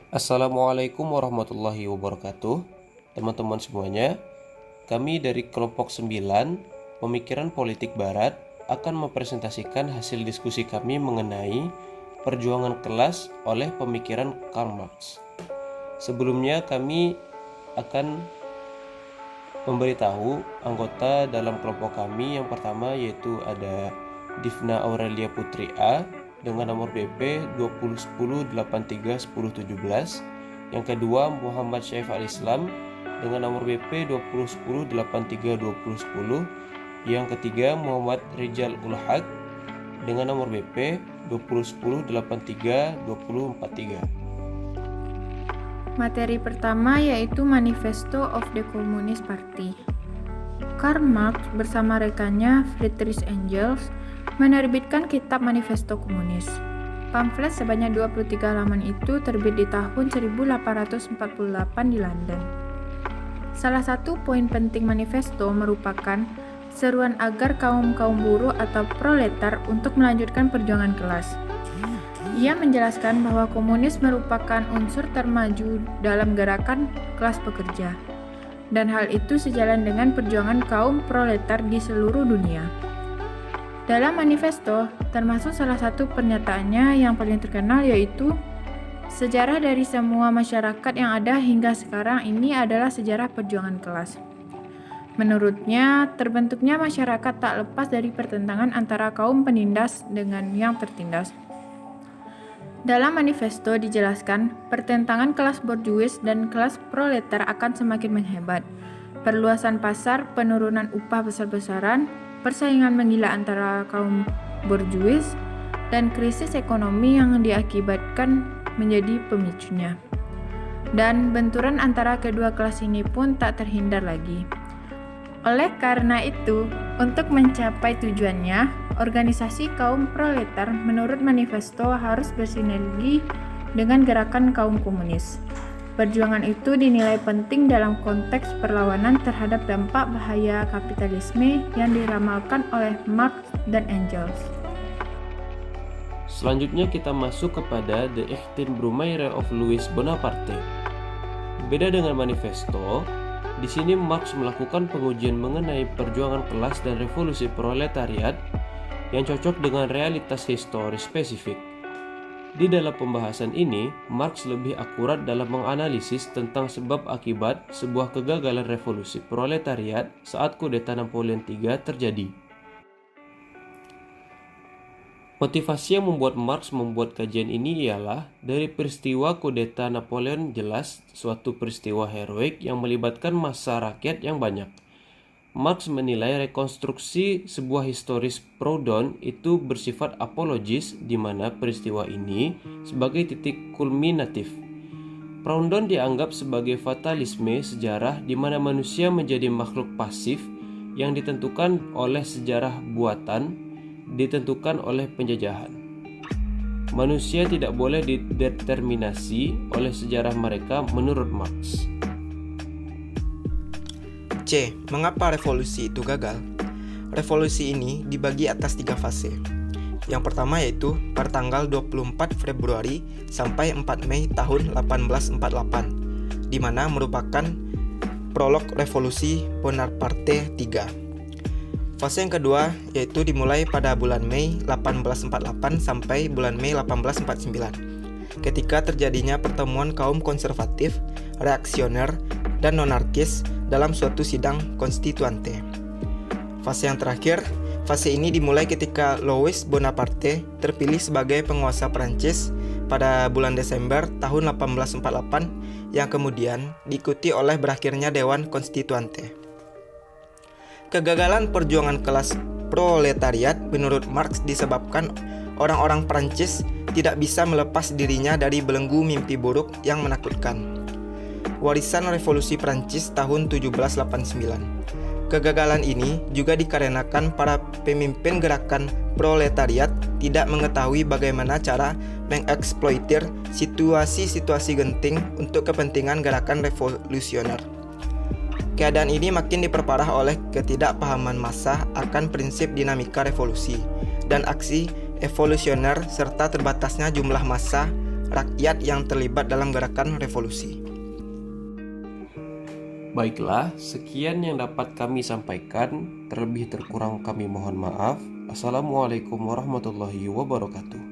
Assalamualaikum warahmatullahi wabarakatuh. Teman-teman semuanya, kami dari kelompok 9 Pemikiran Politik Barat akan mempresentasikan hasil diskusi kami mengenai perjuangan kelas oleh pemikiran Karl Marx. Sebelumnya kami akan memberitahu anggota dalam kelompok kami. Yang pertama yaitu ada Divna Aurelia Putri A dengan nomor BP 2010831017. Yang kedua Muhammad Syaif Al-Islam dengan nomor BP 2010832010. Yang ketiga Muhammad Rijal Ulhaq dengan nomor BP 2010832043. Materi pertama yaitu Manifesto of the Communist Party. Karl Marx bersama rekannya Friedrich Engels menerbitkan kitab Manifesto Komunis. Pamflet sebanyak 23 halaman itu terbit di tahun 1848 di London. Salah satu poin penting manifesto merupakan seruan agar kaum-kaum buruh atau proletar untuk melanjutkan perjuangan kelas. Ia menjelaskan bahwa komunis merupakan unsur termaju dalam gerakan kelas pekerja, dan hal itu sejalan dengan perjuangan kaum proletar di seluruh dunia. Dalam manifesto, termasuk salah satu pernyataannya yang paling terkenal yaitu sejarah dari semua masyarakat yang ada hingga sekarang ini adalah sejarah perjuangan kelas. Menurutnya, terbentuknya masyarakat tak lepas dari pertentangan antara kaum penindas dengan yang tertindas. Dalam manifesto dijelaskan, pertentangan kelas borjuis dan kelas proletar akan semakin menghebat. Perluasan pasar, penurunan upah besar-besaran, persaingan menggila antara kaum borjuis, dan krisis ekonomi yang diakibatkan menjadi pemicunya. Dan benturan antara kedua kelas ini pun tak terhindar lagi. Oleh karena itu, untuk mencapai tujuannya, organisasi kaum proletar menurut manifesto harus bersinergi dengan gerakan kaum komunis. Perjuangan itu dinilai penting dalam konteks perlawanan terhadap dampak bahaya kapitalisme yang diramalkan oleh Marx dan Engels. Selanjutnya kita masuk kepada The 18 Brumaire of Louis Bonaparte. Beda dengan manifesto, di sini Marx melakukan pengujian mengenai perjuangan kelas dan revolusi proletariat yang cocok dengan realitas historis spesifik. Di dalam pembahasan ini, Marx lebih akurat dalam menganalisis tentang sebab akibat sebuah kegagalan revolusi proletariat saat kudeta Napoleon III terjadi. Motivasi yang membuat Marx membuat kajian ini ialah dari peristiwa kudeta Napoleon jelas suatu peristiwa heroik yang melibatkan massa rakyat yang banyak. Marx menilai rekonstruksi sebuah historis Proudhon itu bersifat apologis di mana peristiwa ini sebagai titik kulminatif. Proudhon dianggap sebagai fatalisme sejarah di mana manusia menjadi makhluk pasif yang ditentukan oleh sejarah buatan, ditentukan oleh penjajahan. Manusia tidak boleh dideterminasi oleh sejarah mereka menurut Marx. C. Mengapa revolusi itu gagal? Revolusi ini dibagi atas 3 fase. Yang pertama yaitu pada tanggal 24 Februari sampai 4 Mei tahun 1848, di mana merupakan prolog revolusi Bonaparte III. Fase yang kedua yaitu dimulai pada bulan Mei 1848 sampai bulan Mei 1849, ketika terjadinya pertemuan kaum konservatif, reaksioner, dan nonarkis dalam suatu sidang konstituante. Fase yang terakhir, fase ini dimulai ketika Louis Bonaparte terpilih sebagai penguasa Prancis pada bulan Desember tahun 1848 yang kemudian diikuti oleh berakhirnya Dewan Konstituante. Kegagalan perjuangan kelas proletariat menurut Marx disebabkan orang-orang Prancis tidak bisa melepas dirinya dari belenggu mimpi buruk yang menakutkan. Warisan revolusi Prancis tahun 1789. Kegagalan ini juga dikarenakan para pemimpin gerakan proletariat tidak mengetahui bagaimana cara mengeksploitir situasi-situasi genting untuk kepentingan gerakan revolusioner. Keadaan ini makin diperparah oleh ketidakpahaman massa akan prinsip dinamika revolusi dan aksi evolusioner serta terbatasnya jumlah massa rakyat yang terlibat dalam gerakan revolusi. Baiklah, sekian yang dapat kami sampaikan. Terlebih terkurang kami mohon maaf. Assalamualaikum warahmatullahi wabarakatuh.